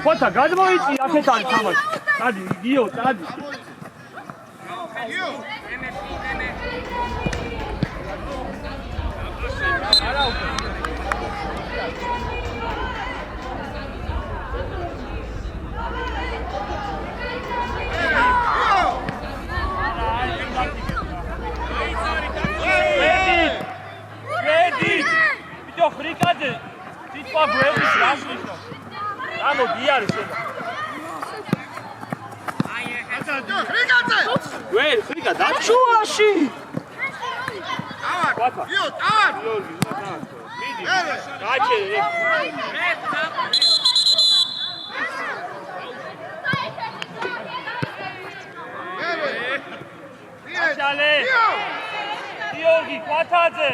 ხოთა გადმოიწი აქეთ არის თამაში. წადი, გიო, წადი. არა უკვე. ხრიკაძე თვითონ გვერდის რას ნიშნავს? ამოდი არის შედა. აი ეხა ხრიკაძე. ვեր ხრიკა დაჩუაში. ავარ. გიო, ავარ. მიდი. გაჩე. ჩალე. გიორგი კვათაძე.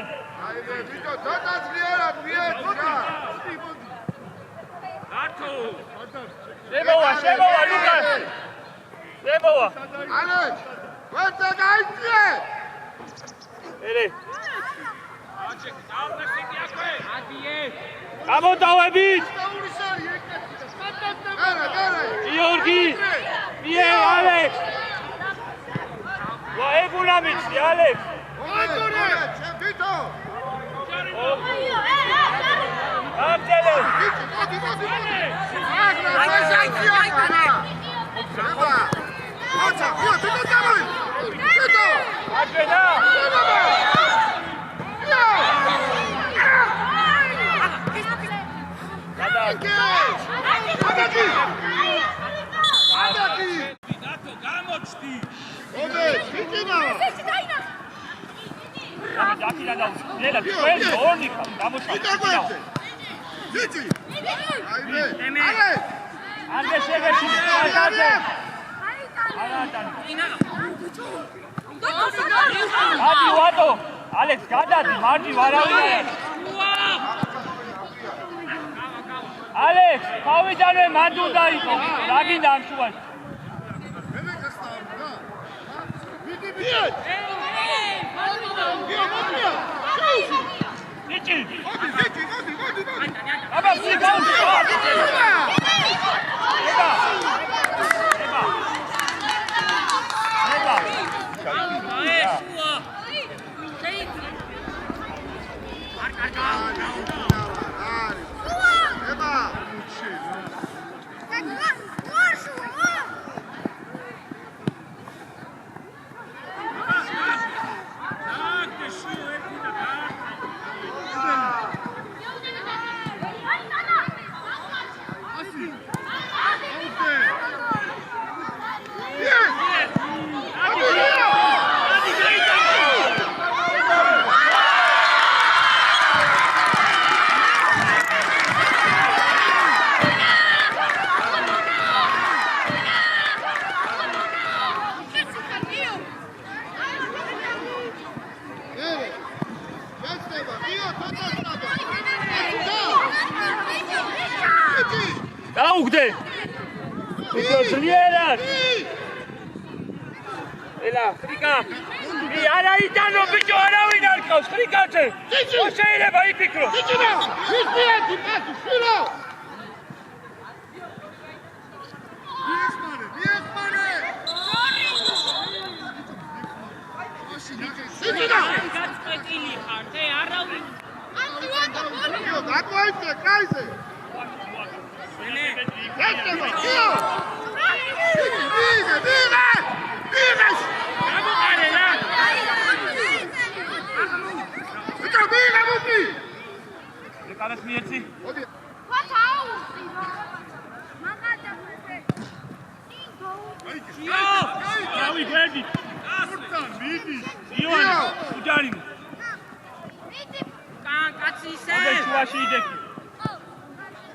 ვიტო დოდაც ვიერად ვიეცა არტო შემოვა ლუკას შემოვა ალე ვერთა გაიწე ელე ადიე გამოდავებით გიორგი მიე ალექს ვა ეგულამიცი ალექს ვიტო აბდელე ალექს გადადი მარჯი ვარავია ალექს თავიდანვე მანდ უნდა იყოს რა გინდა ამ შუაში ნიჭი აბა სიგაუ დაუგდე ვიდეო ძლიერად ელა ხრიკა ი არა იტანო ბიჭო არავინ არ ყავს ხრიკაძე ხო შეიძლება იფიქრო ჭიჭინა ის დიეთი პასი შვილო ჭიჭინა გაწყვეტილი ხარ თე არავინ აკუანტო გაკუანტო კაიზე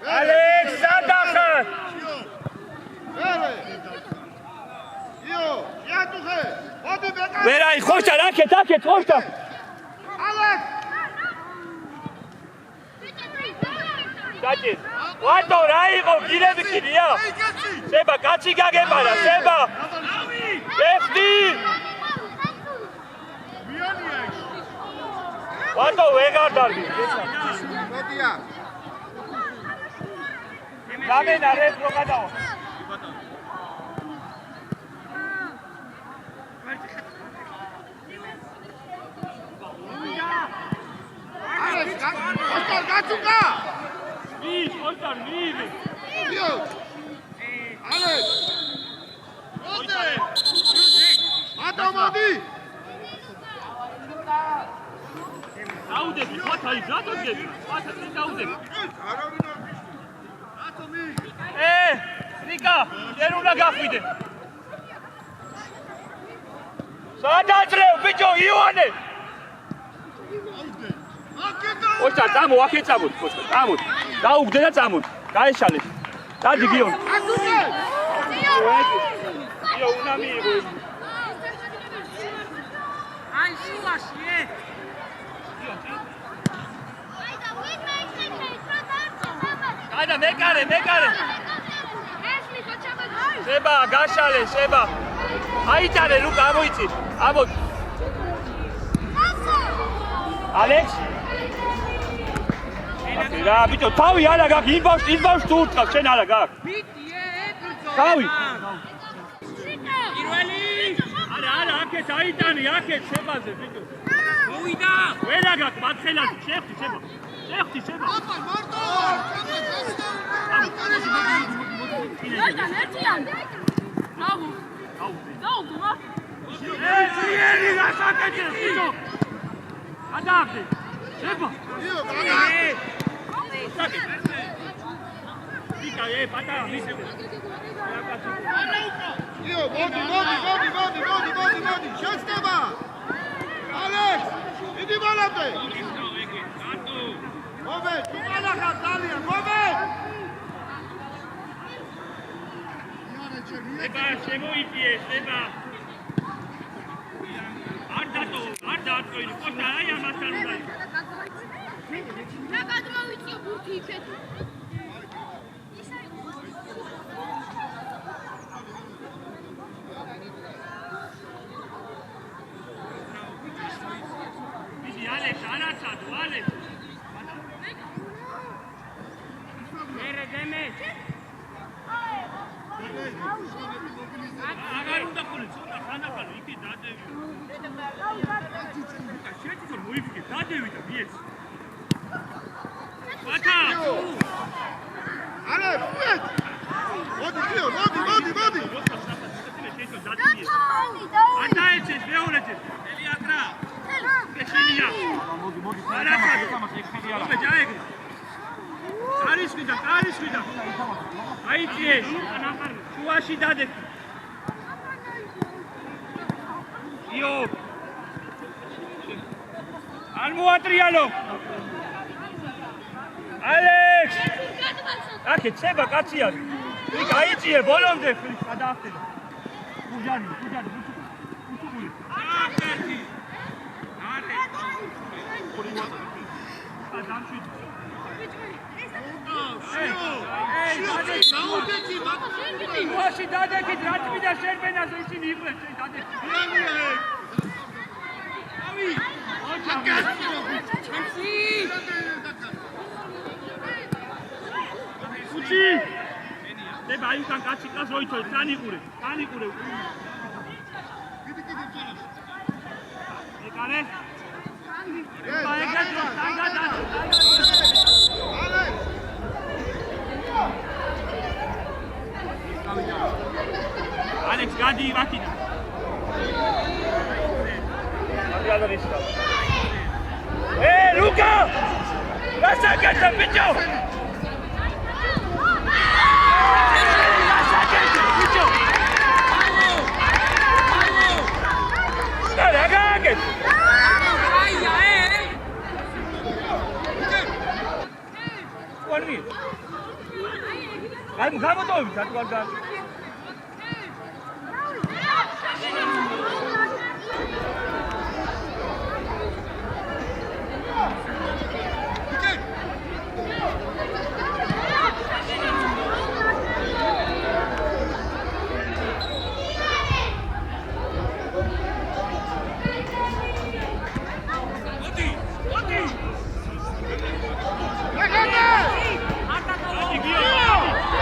ალექს სადახარ ვერაი ხოშტა აქეთ ხოშტა ალექს დაჭი ვატო რა იყო გირები კიდია სება კაცი გაგებარა სება ეფტი ვატო ვეგარ დარგი მოდია Ramen are pro გადავა. Oscar, gacunga! Მის, Oscar, მივიდე. Dio! Alex! Ode! Atomoди! დაუდები, ხოთ აი, რატოდები? ასეთი დაუდები. Atomi! რიკა, შენ უნდა გახვიდე. სადაძლევ, ბიჭო, ივანე. Oscar, წამო, აქე წამოთ, Oscar, წამოთ. დაუგდე და წამოთ. გაეშალე. დადი გიონ. Atomi! იო, უნდა მიიღო. Ai, შუაში, გადა, მეკარე. შება, გაშალე, შება. აიტანე, ლუკა, ამოიწი. ამო. ალექს. რა, ბიჭო, თავი არა გაქვს, იმბავს თუ უთქავს, შენ არა გაქვს. თავი. პირველი არა, აქეთ აიტანე, აქეთ შებაზე, ბიჭო. მოვიდა ვერა გაქვს, მათხელაზე, შეხტი, შება. Apa, Marto! გაიდან ერთიან აუ დაუგმა ძლიერი გასაკეთე, ბიჭო. გადააგდე. შება. Dio, gaga! Rika, პატარა მისები. Dio, modi! Შეცდება! Alex! იდი ბოლომდე! მომენტ, თუ ყალახარ ძალიან, მომენტ! შება, შემოიწიე, შება. არ დააწყვინე, ხოთა აი ამასთან უნდა. რა გადმოვიწიო ბურთი იქეთ? მიდი ალექს, არაცადო, ალექს. მერე დემე აღარ უნდა ხოლმე ცოტა ხანახანო, იქი დადევი. შეჭი რომ მოიფიქე, დადევი და მიეც. ვათა! Alex, wait! Modi, Dio, modi! ატაეჩეს, მეურეჩეს. ელიატრა. ეშენია. არაცადო. ობე ჯაეგრი. კარიშვიდა. აიწიე, შუაში დადე. იო. არ მოატრიალო. ალექს. აქე ცება კაცია. იქ აიწიე ბოლომდე გადაახტენე. გუჯანი. უთუგული. აახტი. არე. ადამშვიდ. შუაში დადექით, რა თვიდა შერბენაზე ისინი იყვნენ, შენ დადექით. ავი! უჩი! დება აიუთან კაცი კაც როიცოი, თანიყურე. ეკარე? ეგეთ რო სანგადა. Alex! ალექს გადი ვაკიდან. აგალერიშკა. ლუკა! გასაკეთე ბიჭო! ბიჭო! არა გაგეთ. ვარმი. აი გამოტოვებით აკვალგან. Gaga! Adi gio.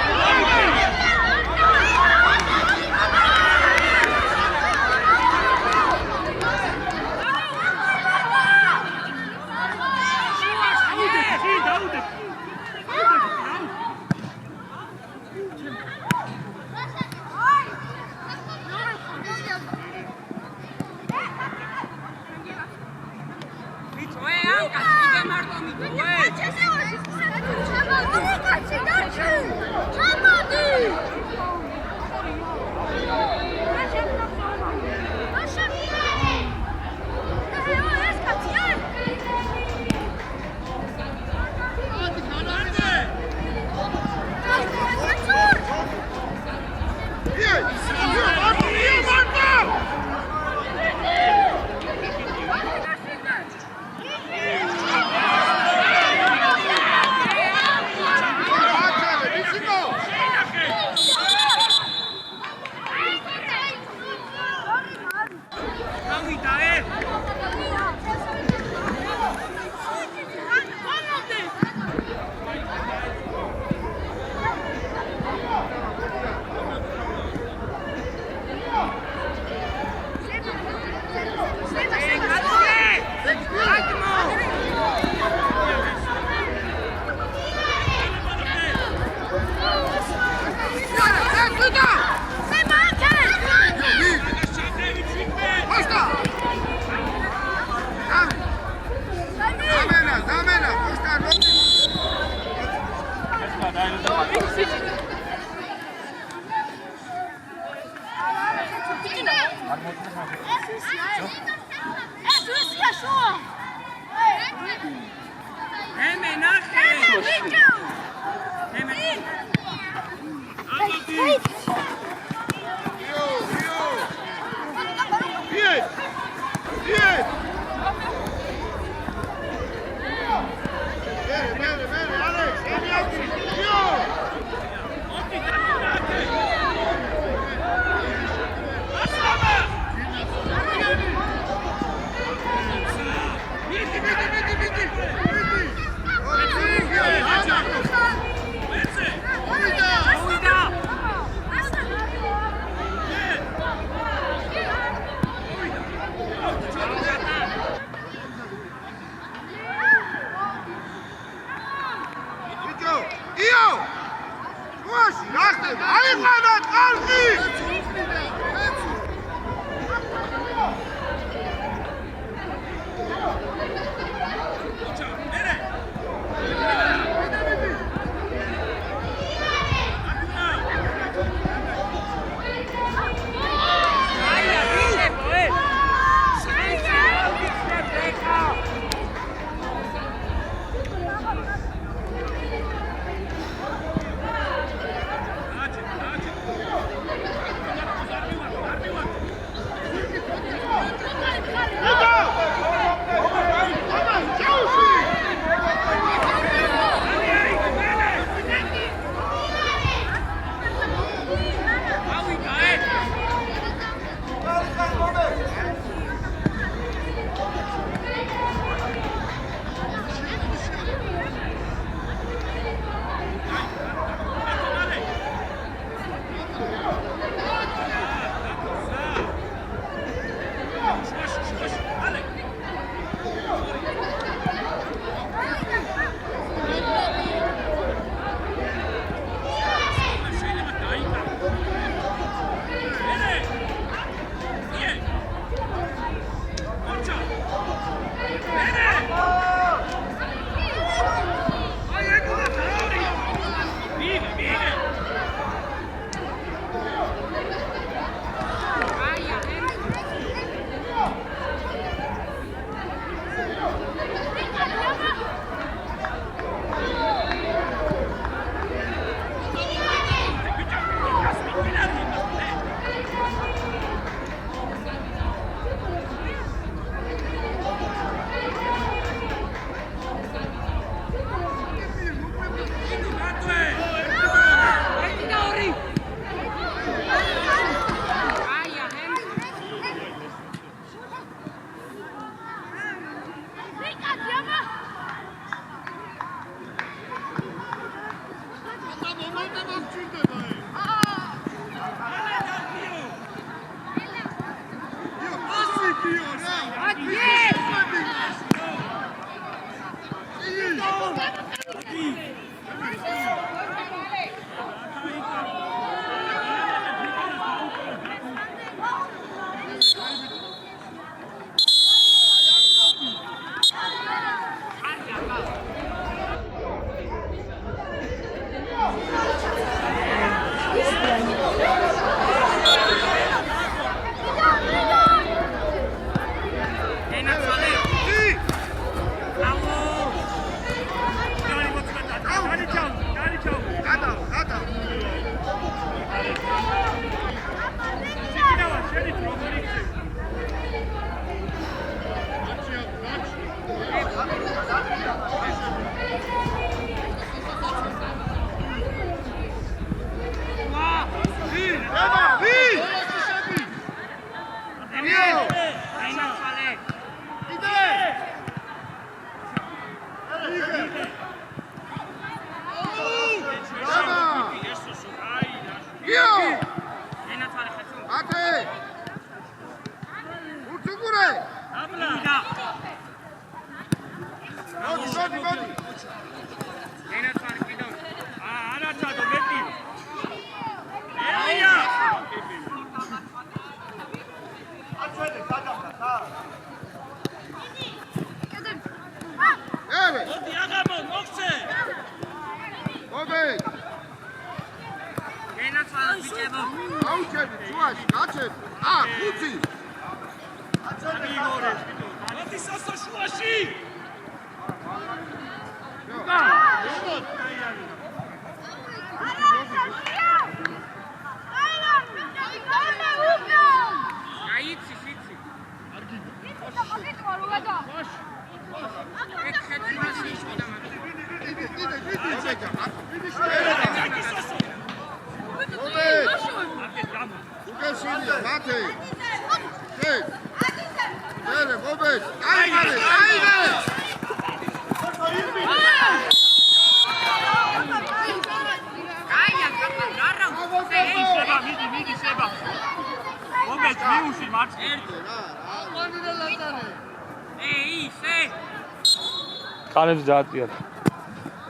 კანებს დაატიათ.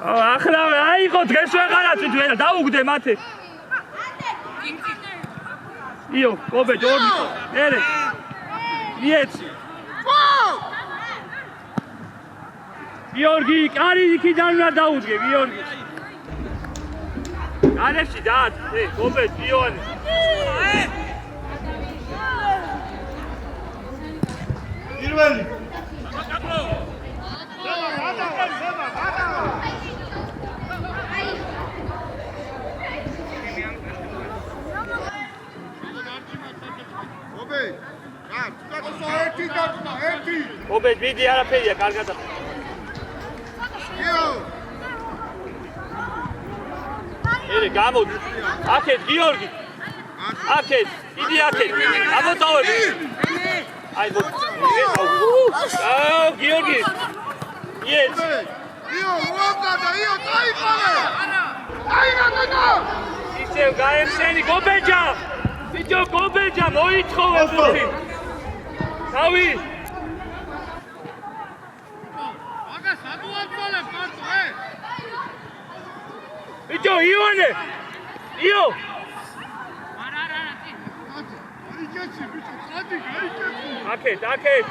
ახლა აიღო დღეს ვეღარაცით ვერა დაუგდე მათე. იო, კობე ჯორნი. ერე. იეც. გიორგი, კარი იქიდან უნდა დაუდგე, გიორგი. კანებში დაათ, კობე, იოანე. პირველი ობე, მიდი არაფერია, კარგად. ერე, გამოდი. აქეთ, გიორგი. აქეთ, იდი აქეთ. ამოწავები. აი, გიორგი. იეც. იო, უამდა, იო, დაიყოლე. დაიღადა. ისევ გაემსენი, გობეჯა. ბიჭო, გობეჯა, მოითხოვე ხუთი. თავი. ბიჭო, ივანე. იო. აქეთ, აქეთ.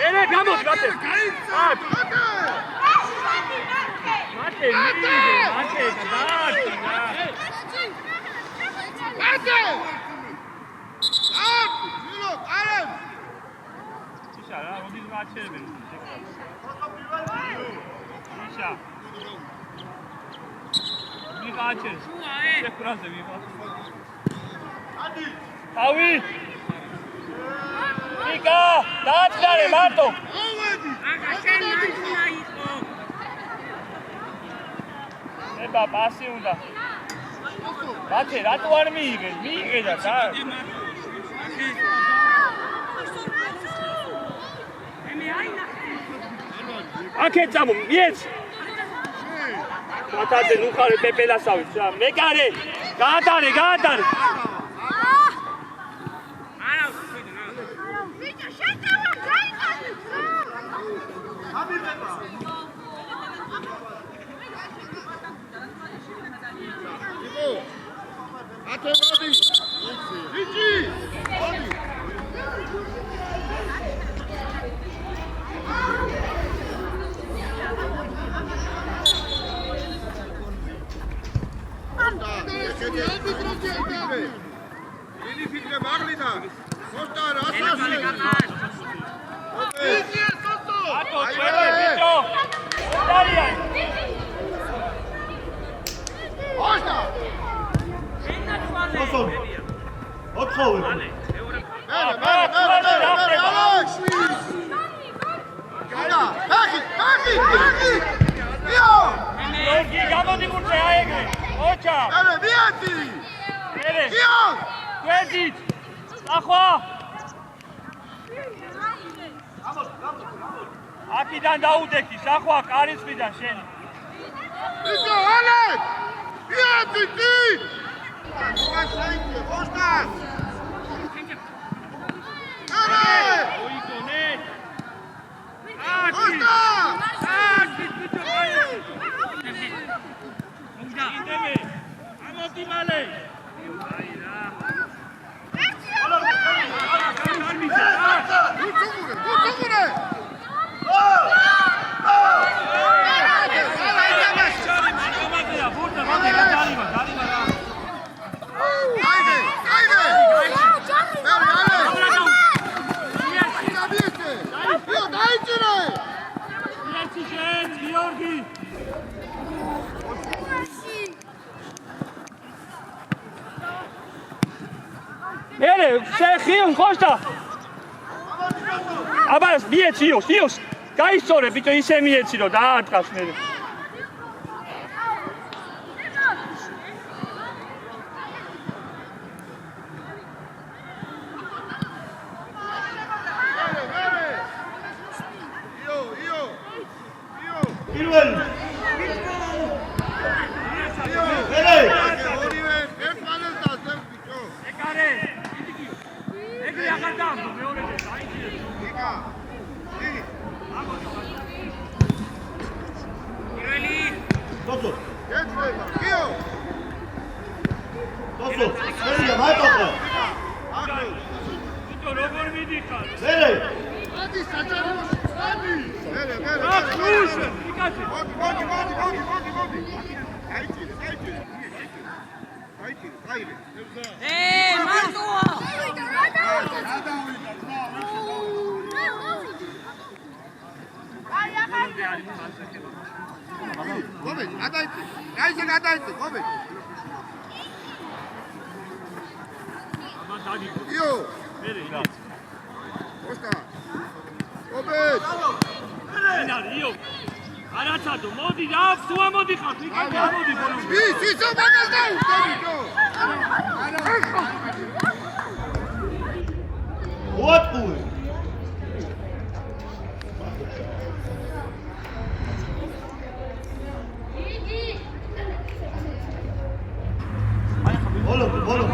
ერე, გამოდი, მათე. აქ. მათე, მიდი, მათე, დაარჩი. მათე. აქ, ძილო, კარემ. იშა რა, მოდი გაჩერებენ. იშა. მიგაჩერ. შეკრაზე ვიღა. ადი. თავი. იკა, დააწყარე მარტო. ავედი. აგა შენ მაინა იყო. ება პასი უნდა. მათე, რატო არ მიიღე? მიიღე და და. აქეთ წამო, მიეც. მათაზე ნუხარე პეპელასავით რა. მეკარე, გაატარე, გაატარე. არა, ვიდო. ბიჭო, შენ დავა გაიყო. ამიღება. იყო. ათე მოდი. იჯი. მოდი. Ini fikre Maglida. Costa Rasasi. ატო წვეთე ბიჭო დარიან Costa. ოთხოვე იგი გამოდი გურჩე აეგრე ოჩა ერე გვერდით ახვა აქიდან დაუდექი სახვა კარისხიდან შენი ერე შეხიონ ხოშტა აბა მიეციოს იოს გაისწორე ბიჭო ისე მიეცირო დაარტყავს მე პირველი ეგრე აღარ დამბო მეორეზე დაიჭირე დოსო ეცება კიო დოსო მერია მარტოყო ბიჭო როგორ მიდიხარ მერე ადი საჯარიმოში ადი მერე აკუშ იკაცი მოდი აიჭირე აიჭირე მარტოა გობე გადაიწე რაიზე გადაიწე გობე აბა დაგიგო იო მერე ია კოსტა გობე ინარი იო არაცადო მოდი რა თუ ამოდი ხარ იქ ამოდი ბოლომდე ისო მაგას დაუწევი ჯო ოთხოვე ბოლო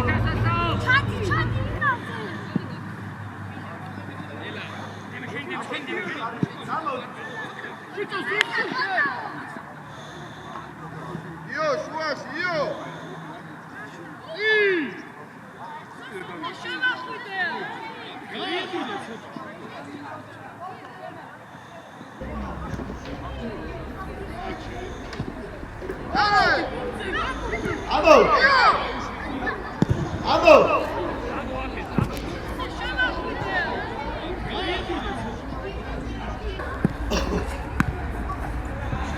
იო შუაში იო აბო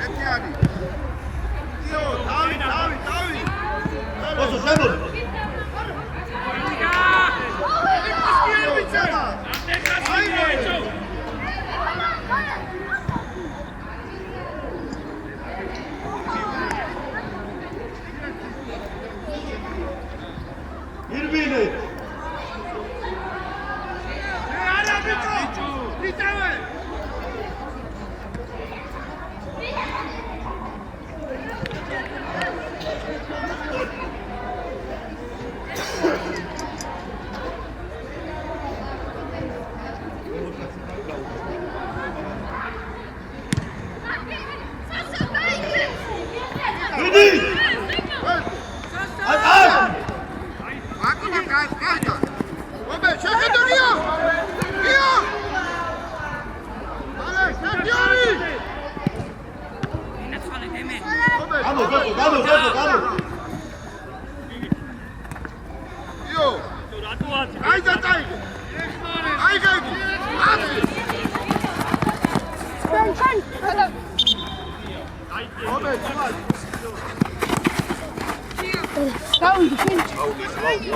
ეთიანი იო დავი დოსო შემოდი იო ბიჭა ირბინე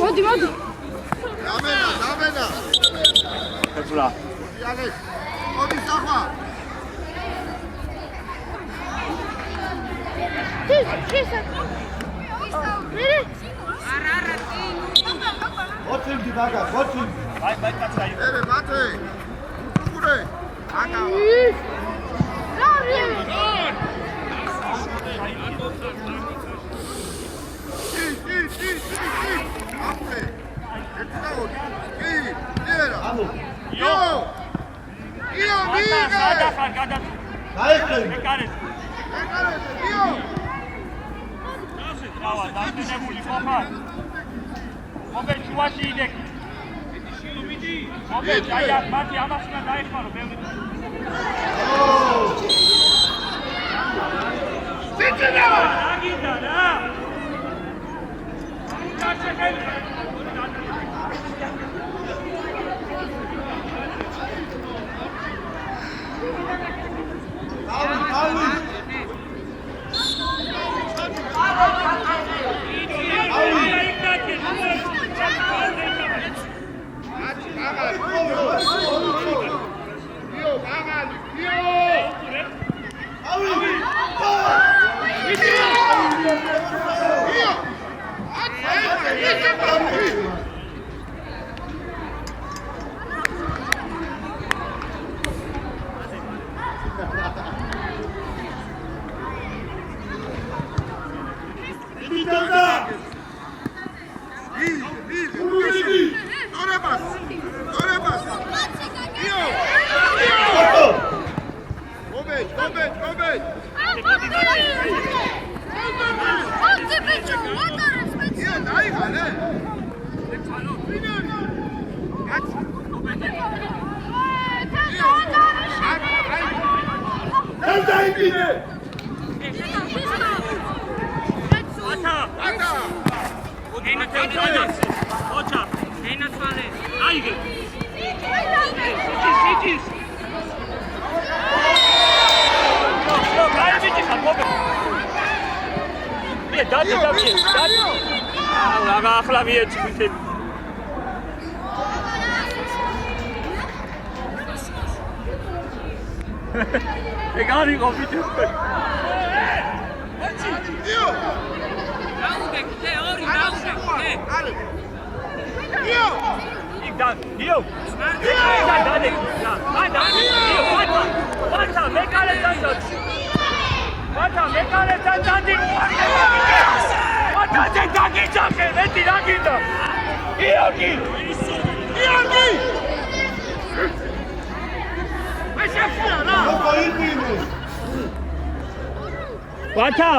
მოდი მოდი დამენა ეფლა იაგეს მოდი სახვა ოჩიმდი ბაგა ოჩიმდი აი კაცაი ერე მათე კურე აკა ამო სადა ხარ გადა დაიხები ეკარეს დავა დამტენებული ხარ მოგე შუაში იდექი მოგე აი მათი ამას უნდა დაიხმარო ბევრი სიჩენა აგიდა რა კაცები ეგარი ყოფილი ვათა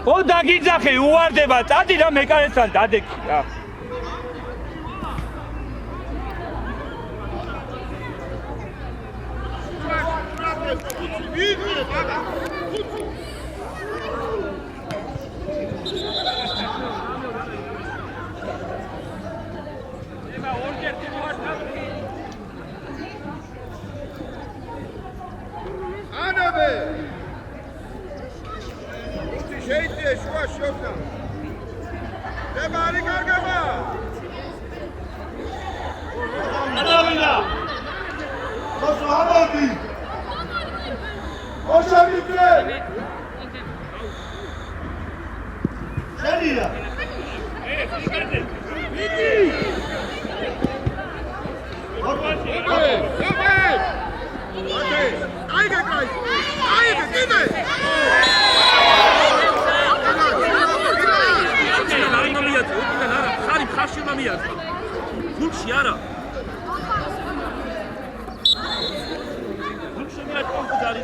ო დაგიძახე უვარდება წადი რა მეკარესთან დადექი რა შეიძლება შუა შობდა დება არი კარგება დავიდა მოსო ამოდი ოშამიკრე შენია მიდი გულში არა გულში მე კონკურსი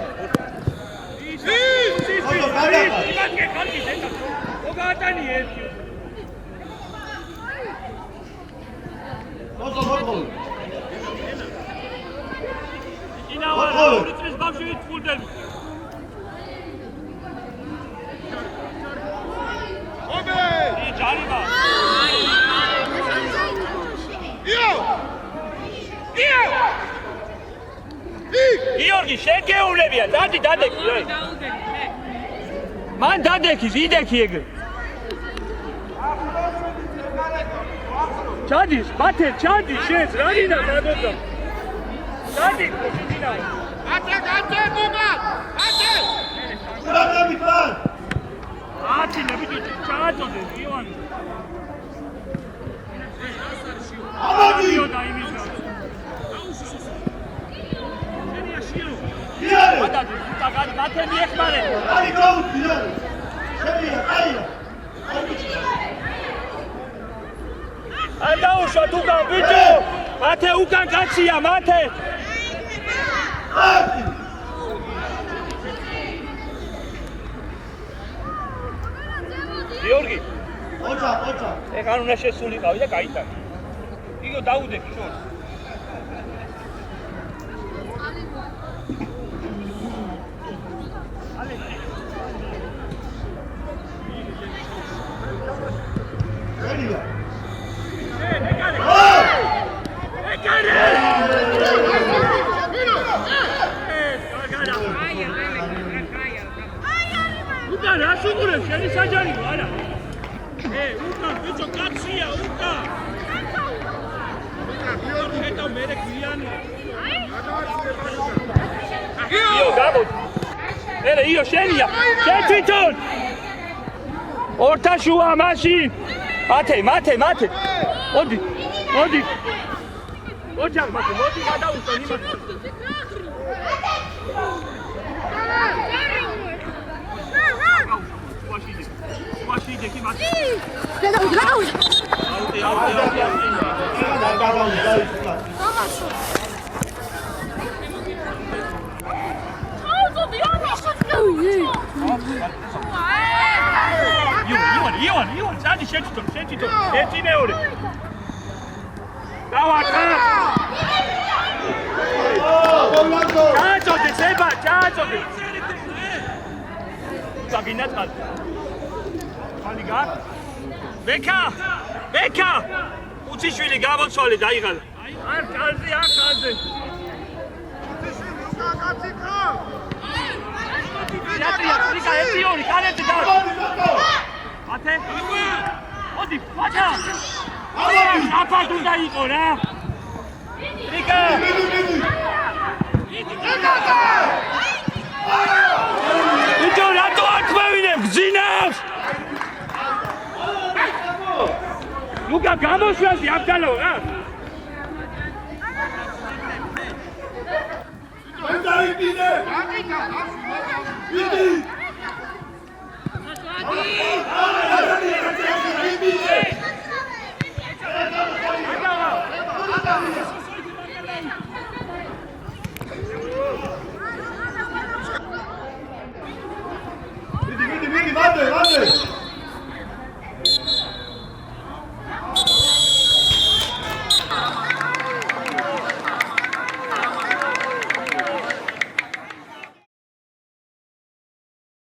გიორგი შენ გეულებია ჭადია, დადი დადექი რა. მან დადექი, იდექი ეგრე. ჩადის, მათე, ჩადის შენს, რა გინდა დაგოძა. ჩადის, გინდა. ათე, გოგა! ათე! ურაგამით მან! ათინა ბიჭო, ჩააწოდე, ივანე. ამაგი! იარე! გადადი, წაგადი, მათე მიეხმარე. აი გაუწი იარე! შემია, აია! არ დაუშვათ უკან ბიჭო! მათე უკან კაცია, მათე! ათი! გიორგი, ოცა! ეგ არ უნდა შესულიყავი და გაიტანე. იგო დაუდექი შორს. შენია! უკან რა შეგურებ შენი საჯარიმო არა? უკან ბიჭო კაცია უკან. ხედავ მერე გვიანია. იო გამოდი. მერე იო შენია. შენ თვითონ. ორთაშუა მაშინ. მათე. მოდი. ოჯახ მათე, მოდი გადაუსვან იმას. ვაშიდე კი მათე. გადაუდი. აუტი. იوان, წადი შეჭიტო, ერთი მეორე. დავაკა. ჩააწოდე, ზება, ჩააწოდე. გაგინათ ხალ. ხალი გა? ბექა. უციშვილი გამოცვალე დაიღალა. არ კალზე. Teatria, rica, Etioni, calete da! Ate? Odi, faca! Apa tu da iko, na? Rica! Ito, rato akmevinem, gzinav! Luka, gamosvasi, abdalo, na? Vidi, vade!